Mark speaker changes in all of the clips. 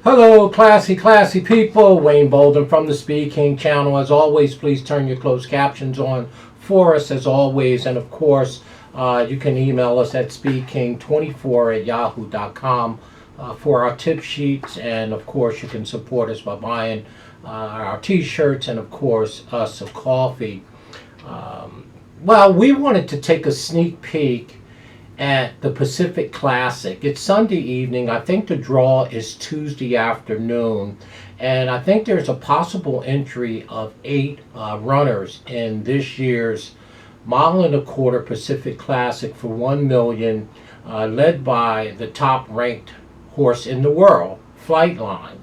Speaker 1: Hello, classy people. Wayne Bolden from the Speed King channel. As always, please turn your closed captions on for us, as always. And of course, you can email us at speedking24@yahoo.com for our tip sheets. And of course, you can support us by buying our t-shirts and, of course, us a coffee. Well, we wanted to take a sneak peek at the Pacific Classic. It's Sunday evening. I think the draw is Tuesday afternoon. And I think there's a possible entry of 8 runners in this year's mile and a quarter Pacific Classic for $1 million, led by the top ranked horse in the world, Flightline.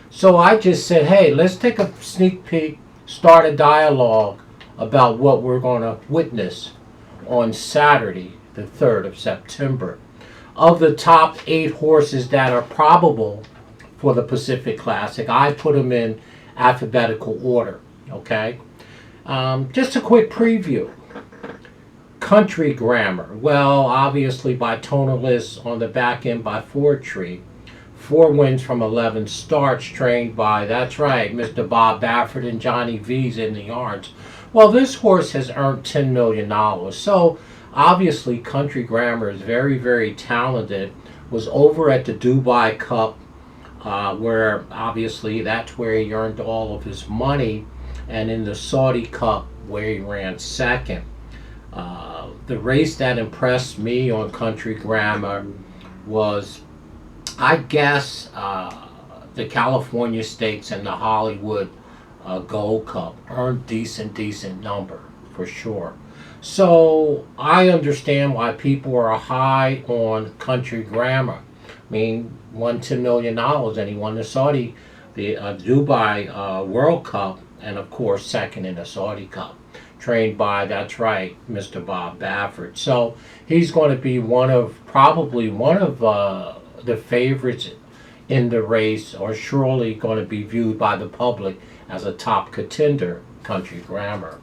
Speaker 1: So I just said, hey, let's take a sneak peek, start a dialogue about what we're going to witness on Saturday, the 3rd of September. Of the top 8 horses that are probable for the Pacific Classic, I put them in alphabetical order, okay? Just a quick preview. Country Grammar. Well, obviously by tonalist, on the back end by Fortree. 4 wins from 11 starts, trained by, that's right, Mr. Bob Baffert and Johnny V's in the yards. Well, this horse has earned $10 million. So obviously, Country Grammar is very, very talented. Was over at the Dubai Cup, where obviously that's where he earned all of his money, and in the Saudi Cup, where he ran second. The race that impressed me on Country Grammar was, I guess, the California Stakes and the Hollywood Gold Cup. Earned decent number for sure. So I understand why people are high on Country Grammar. I mean, won $10 million, and he won the Dubai World Cup, and of course second in the Saudi Cup. Trained by, that's right, Mr. Bob Baffert. So he's going to be probably one of the favorites in the race, or surely going to be viewed by the public as a top contender, Country Grammar.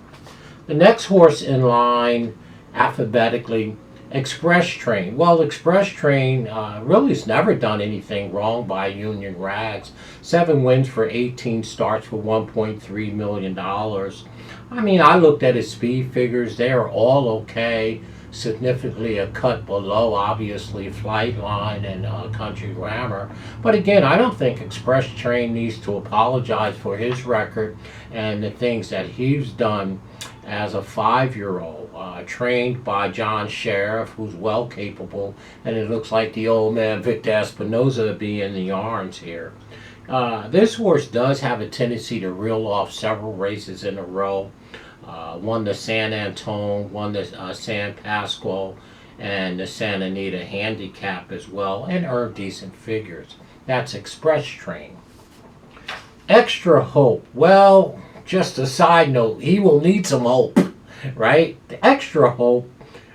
Speaker 1: The next horse in line, alphabetically, Express Train. Well, Express Train really has never done anything wrong by Union Rags. 7 wins for 18 starts for $1.3 million. I mean, I looked at his speed figures. They are all okay. Significantly a cut below, obviously, Flightline and Country Grammar. But again, I don't think Express Train needs to apologize for his record and the things that he's done as a 5-year-old, trained by John Sheriff, who's well capable, and it looks like the old man Victor Espinoza to be in the yarns here. This horse does have a tendency to reel off several races in a row. Won the San Antone, won the San Pasqual, and the Santa Anita Handicap as well, and earned decent figures. That's Express Train. Extra Hope. Well, just a side note, he will need some hope, right? The Extra Hope.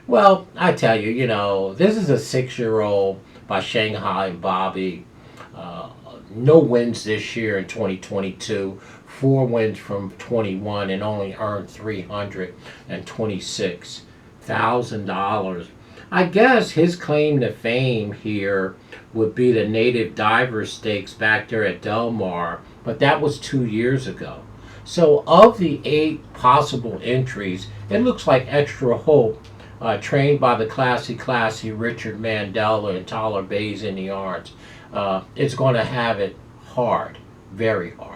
Speaker 1: Well, I tell you, this is a 6-year-old by Shanghai and Bobby. No wins this year in 2022. 4 wins from 21 and only earned $326,000. I guess his claim to fame here would be the Native Diver Stakes back there at Del Mar, but that was 2 years ago. So of the 8 possible entries, it looks like Extra Hope, trained by the classy Richard Mandela and Tyler Bays in the yards, is going to have it hard, very hard.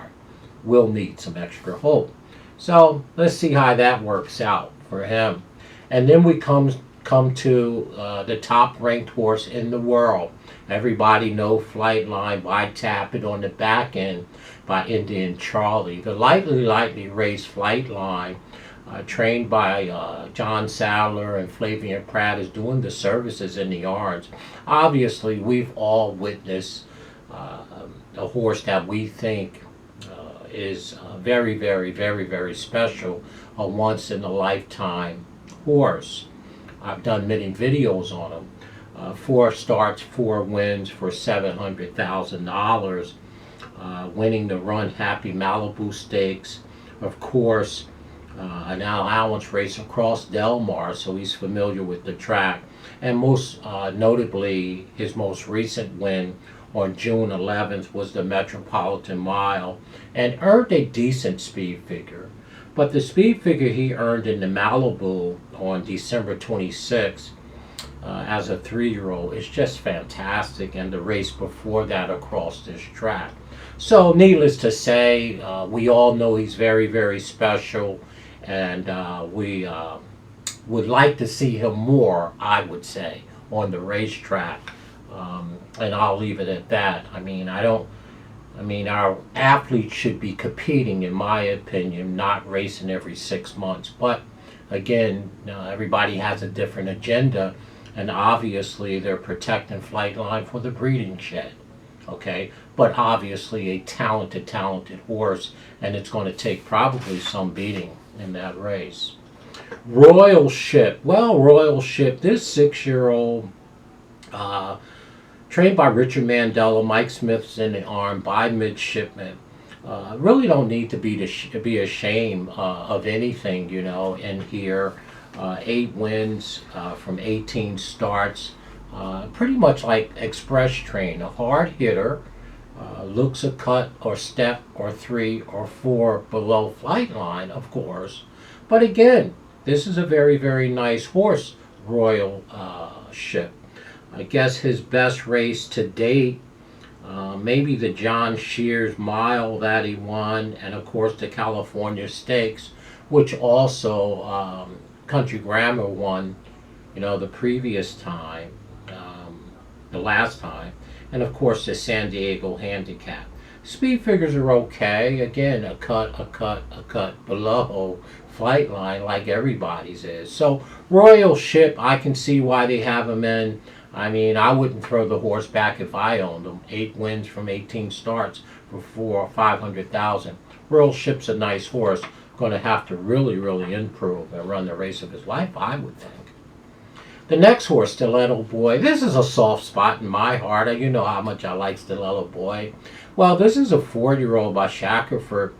Speaker 1: Will need some extra hope. So let's see how that works out for him. And then we come to the top ranked horse in the world. Everybody know Flightline by Tappet on the back end by Indian Charlie. The lightly raced Flightline, trained by John Sadler and Flavian Pratt, is doing the services in the yards. Obviously, we've all witnessed a horse that we think is very special, a once-in-a-lifetime horse. I've done many videos on him. 4 starts, 4 wins for $700,000, winning the Run Happy Malibu Stakes, of course, an allowance race across Del Mar, so he's familiar with the track, and most notably his most recent win on June 11th was the Metropolitan Mile and earned a decent speed figure. But the speed figure he earned in the Malibu on December 26th as a 3-year-old is just fantastic, and the race before that across this track. So needless to say, we all know he's very, very special, and we would like to see him more, I would say, on the racetrack. And I'll leave it at that. I mean, our athletes should be competing, in my opinion, not racing every 6 months. But again, everybody has a different agenda, and obviously they're protecting Flightline for the breeding shed. Okay, but obviously a talented horse, and it's going to take probably some beating in that race. Royal Ship. Well, Royal Ship, this 6-year-old, trained by Richard Mandela, Mike Smith's in the arm by midshipmen. Really don't need to be ashamed of anything, in here. 8 wins from 18 starts. Pretty much like Express Train, a hard hitter, looks a cut or step or 3 or 4 below Flightline, of course. But again, this is a very, very nice horse, Royal Ship. I guess his best race to date, maybe the John Shears Mile that he won, and of course the California Stakes, which also Country Grammar won, the previous time, the last time, and of course the San Diego Handicap. Speed figures are okay. Again, a cut below Flightline, like everybody's is. So Royal Ship, I can see why they have him in. I mean, I wouldn't throw the horse back if I owned him. 8 wins from 18 starts for 400,000 or 500,000. Royal Ship's a nice horse. Going to have to really, really improve and run the race of his life, I would think. The next horse, Stiletto Boy. This is a soft spot in my heart. You know how much I like Stiletto Boy. Well, this is a 4-year-old by Shackelford,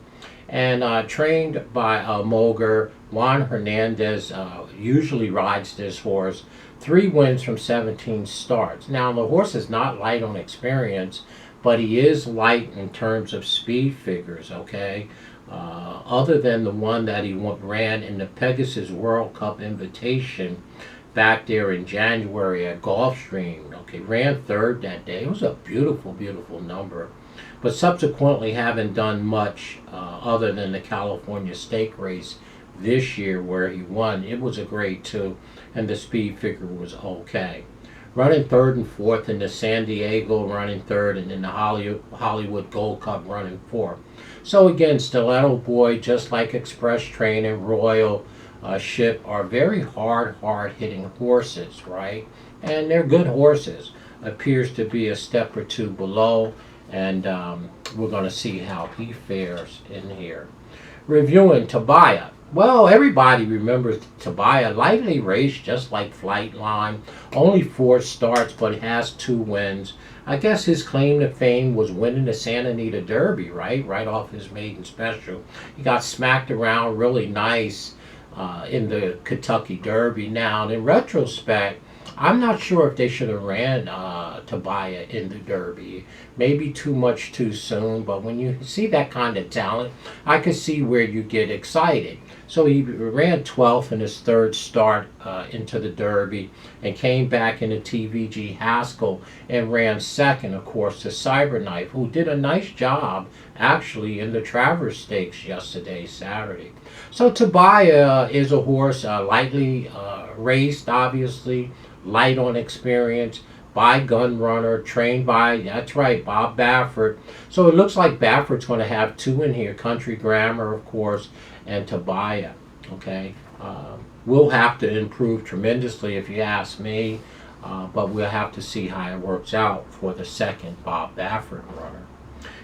Speaker 1: and trained by Moger. Juan Hernandez usually rides this horse. 3 wins from 17 starts. Now, the horse is not light on experience, but he is light in terms of speed figures, okay? Other than the one that he ran in the Pegasus World Cup Invitation back there in January at Gulfstream, okay? Ran 3rd that day. It was a beautiful, beautiful number. But subsequently haven't done much other than the California Stake race this year where he won. It was a grade 2, and the speed figure was okay. Running 3rd and 4th in the San Diego, running 3rd, and in the Hollywood Gold Cup running 4th. So again, Stiletto Boy, just like Express Train and Royal Ship, are very hard-hitting horses, right? And they're good horses. Appears to be a step or 2 below, and we're going to see how he fares in here. Reviewing Taiba. Well, everybody remembers Taiba. Lightly raced, just like Flightline. Only 4 starts, but has 2 wins. I guess his claim to fame was winning the Santa Anita Derby, right? Right off his maiden special. He got smacked around really nice in the Kentucky Derby. Now, in retrospect, I'm not sure if they should have ran Taiba in the Derby. Maybe too much too soon, but when you see that kind of talent, I could see where you get excited. So he ran 12th in his 3rd start into the Derby, and came back into TVG Haskell and ran 2nd, of course, to Cyberknife, who did a nice job actually in the Travers Stakes yesterday, Saturday. So Taiba is a horse lightly raced, obviously, light on experience, by Gun Runner, trained by, that's right, Bob Baffert. So it looks like Baffert's going to have 2 in here, Country Grammar, of course, and Taiba, okay? We'll have to improve tremendously if you ask me, but we'll have to see how it works out for the 2nd Bob Baffert runner.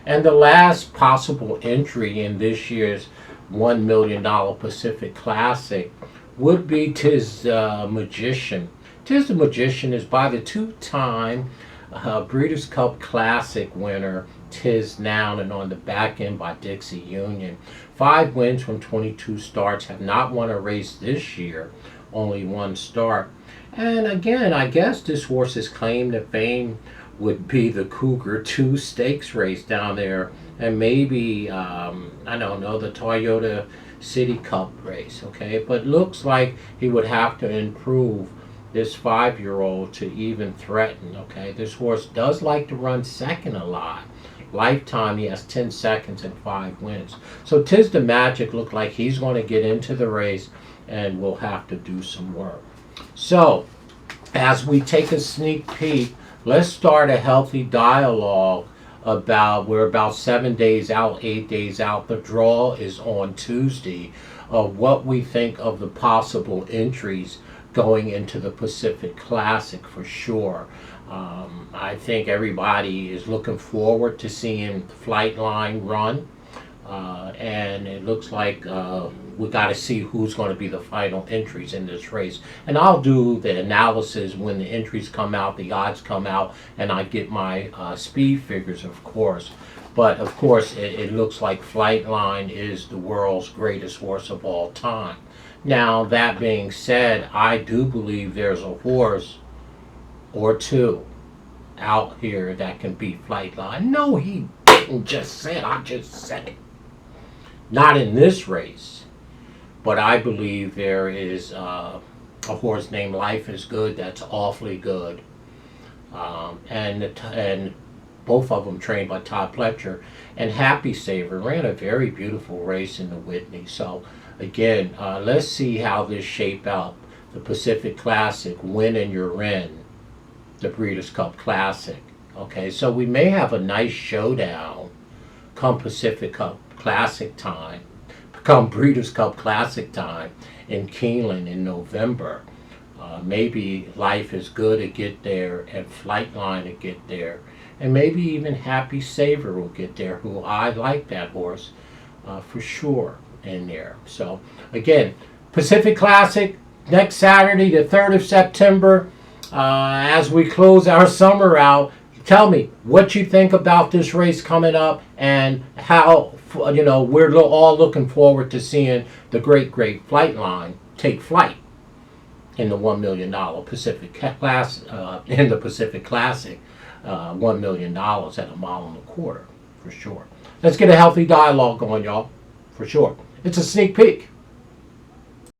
Speaker 1: And the last possible entry in this year's $1 million Pacific Classic would be Tiz Magician. Tiz the Magician is by the 2-time Breeders' Cup Classic winner, Tiz Noun, and on the back end by Dixie Union. 5 wins from 22 starts, have not won a race this year, only 1 start. And again, I guess this horse's claim to fame would be the Cougar 2 Stakes race down there, and maybe, I don't know, the Toyota City Cup race, okay? But looks like he would have to improve this 5-year-old to even threaten, okay? This horse does like to run second a lot. Lifetime, he has 10 seconds and 5 wins. So Tis the Magic looked like he's going to get into the race and will have to do some work. So, as we take a sneak peek, let's start a healthy dialogue about, we're about 7 days out, 8 days out. The draw is on Tuesday, of what we think of the possible entries going into the Pacific Classic for sure. I think everybody is looking forward to seeing Flightline run. And it looks like we got to see who's going to be the final entries in this race. And I'll do the analysis when the entries come out, the odds come out, and I get my speed figures, of course. But, of course, it looks like Flightline is the world's greatest horse of all time. Now, that being said, I do believe there's a horse or two out here that can beat Flightline. No, he didn't just say it. I just said it. Not in this race, but I believe there is a horse named Life is Good that's awfully good. And both of them trained by Todd Pletcher. And Happy Saver ran a very beautiful race in the Whitney. So, again, let's see how this shape out. The Pacific Classic, when and you're in the Breeders' Cup Classic. Okay, so we may have a nice showdown come Pacific Cup Classic time, come Breeders' Cup Classic time in Keeneland in November. Maybe Life is Good to get there and Flightline to get there. And maybe even Happy Saver will get there, who I like that horse for sure in there. So, again, Pacific Classic next Saturday, the 3rd of September. As we close our summer out, tell me what you think about this race coming up and how, we're all looking forward to seeing the great Flightline take flight in the $1 million Pacific Class, in the Pacific Classic, $1 million at a mile and a quarter, for sure. Let's get a healthy dialogue going, y'all, for sure. It's a sneak peek.